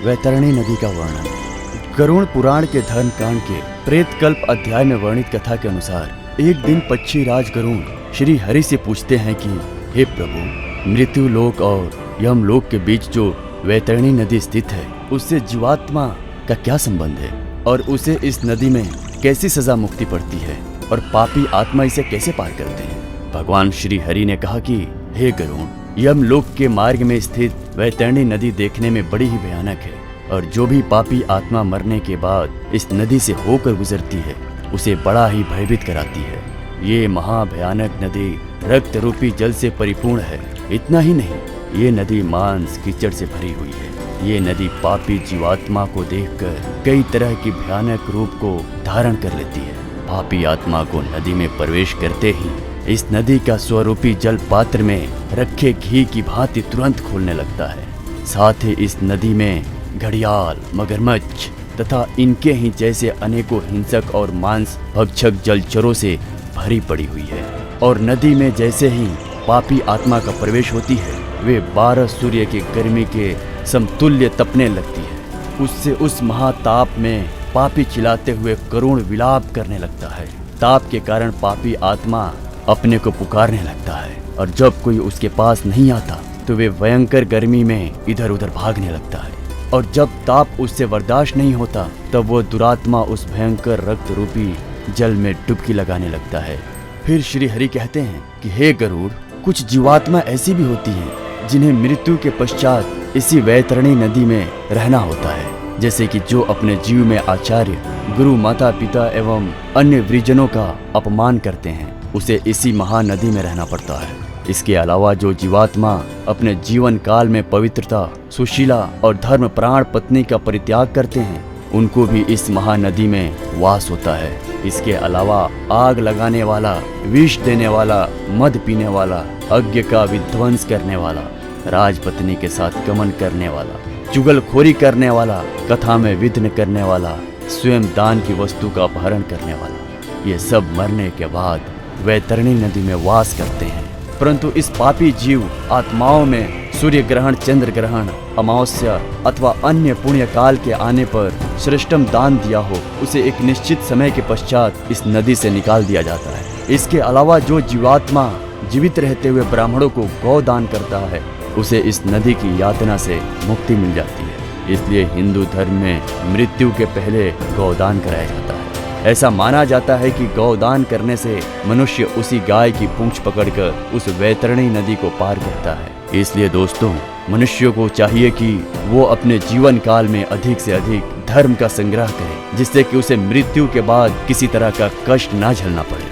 वैतरणी नदी का वर्णन। गरुड़ पुराण के धर्म कांड के प्रेतकल्प अध्याय में वर्णित कथा के अनुसार एक दिन पक्षी राज गरुड़ श्री हरि से पूछते हैं कि हे प्रभु, मृत्यु लोक और यमलोक के बीच जो वैतरणी नदी स्थित है उससे जीवात्मा का क्या संबंध है और उसे इस नदी में कैसी सजा मुक्ति पड़ती है और पापी आत्मा इसे कैसे पार करते हैं। भगवान श्री हरि ने कहा कि हे गरुड़, यमलोक के मार्ग में स्थित वैतरणी नदी देखने में बड़ी ही भयानक है और जो भी पापी आत्मा मरने के बाद इस नदी से होकर गुजरती है उसे बड़ा ही भयभीत कराती है। ये महाभयानक नदी रक्त रूपी जल से परिपूर्ण है। इतना ही नहीं, ये नदी मांस कीचड़ से भरी हुई है। ये नदी पापी जीवात्मा को देखकर कई तरह की भयानक रूप को धारण कर लेती है। पापी आत्मा को नदी में प्रवेश करते ही इस नदी का स्वरूपी जल पात्र में रखे घी की भांति तुरंत खोलने लगता है। साथ ही इस नदी में घड़ियाल, मगरमच्छ तथा इनके ही जैसे अनेकों हिंसक और मांस भक्षक जलचरों से भरी पड़ी हुई है। और नदी में जैसे ही पापी आत्मा का प्रवेश होती है वे 12 सूर्य की गर्मी के समतुल्य तपने लगती है। उससे उस महाताप में पापी चिल्लाते हुए करुण विलाप करने लगता है। ताप के कारण पापी आत्मा अपने को पुकारने लगता है और जब कोई उसके पास नहीं आता तो वे भयंकर गर्मी में इधर उधर भागने लगता है। और जब ताप उससे बर्दाश्त नहीं होता तब वो दुरात्मा उस भयंकर रक्त रूपी जल में डुबकी लगाने लगता है। फिर श्री हरि कहते हैं कि हे गरुड़, कुछ जीवात्मा ऐसी भी होती हैं जिन्हें मृत्यु के पश्चात इसी वैतरणी नदी में रहना होता है। जैसे कि जो अपने जीव में आचार्य, गुरु, माता पिता एवं अन्य वृजनों का अपमान करते हैं उसे इसी महानदी में रहना पड़ता है। इसके अलावा जो जीवात्मा अपने जीवन काल में पवित्रता, सुशीला और धर्म प्राण पत्नी का परित्याग करते हैं उनको भी इस महानदी में वास होता है। इसके अलावा आग लगाने वाला, विष देने वाला, मद पीने वाला, यज्ञ का विध्वंस करने वाला, राजपत्नी के साथ गमन करने वाला, चुगलखोरी करने वाला, कथा में विघ्न करने वाला, स्वयं दान की वस्तु का अपहरण करने वाला, ये सब मरने के बाद वैतरणी नदी में वास करते हैं। परंतु इस पापी जीव आत्माओं में सूर्य ग्रहण, चंद्र ग्रहण, अमावस्या अथवा अन्य पुण्य काल के आने पर श्रेष्ठम दान दिया हो उसे एक निश्चित समय के पश्चात इस नदी से निकाल दिया जाता है। इसके अलावा जो जीवात्मा जीवित रहते हुए ब्राह्मणों को गौ दान करता है उसे इस नदी की यातना से मुक्ति मिल जाती है। इसलिए हिंदू धर्म में मृत्यु के पहले गौदान कराया जाता है। ऐसा माना जाता है कि गौदान करने से मनुष्य उसी गाय की पूंछ पकड़कर उस वैतरणी नदी को पार करता है। इसलिए दोस्तों, मनुष्य को चाहिए कि वो अपने जीवन काल में अधिक से अधिक धर्म का संग्रह करे जिससे कि उसे मृत्यु के बाद किसी तरह का कष्ट ना झेलना पड़े।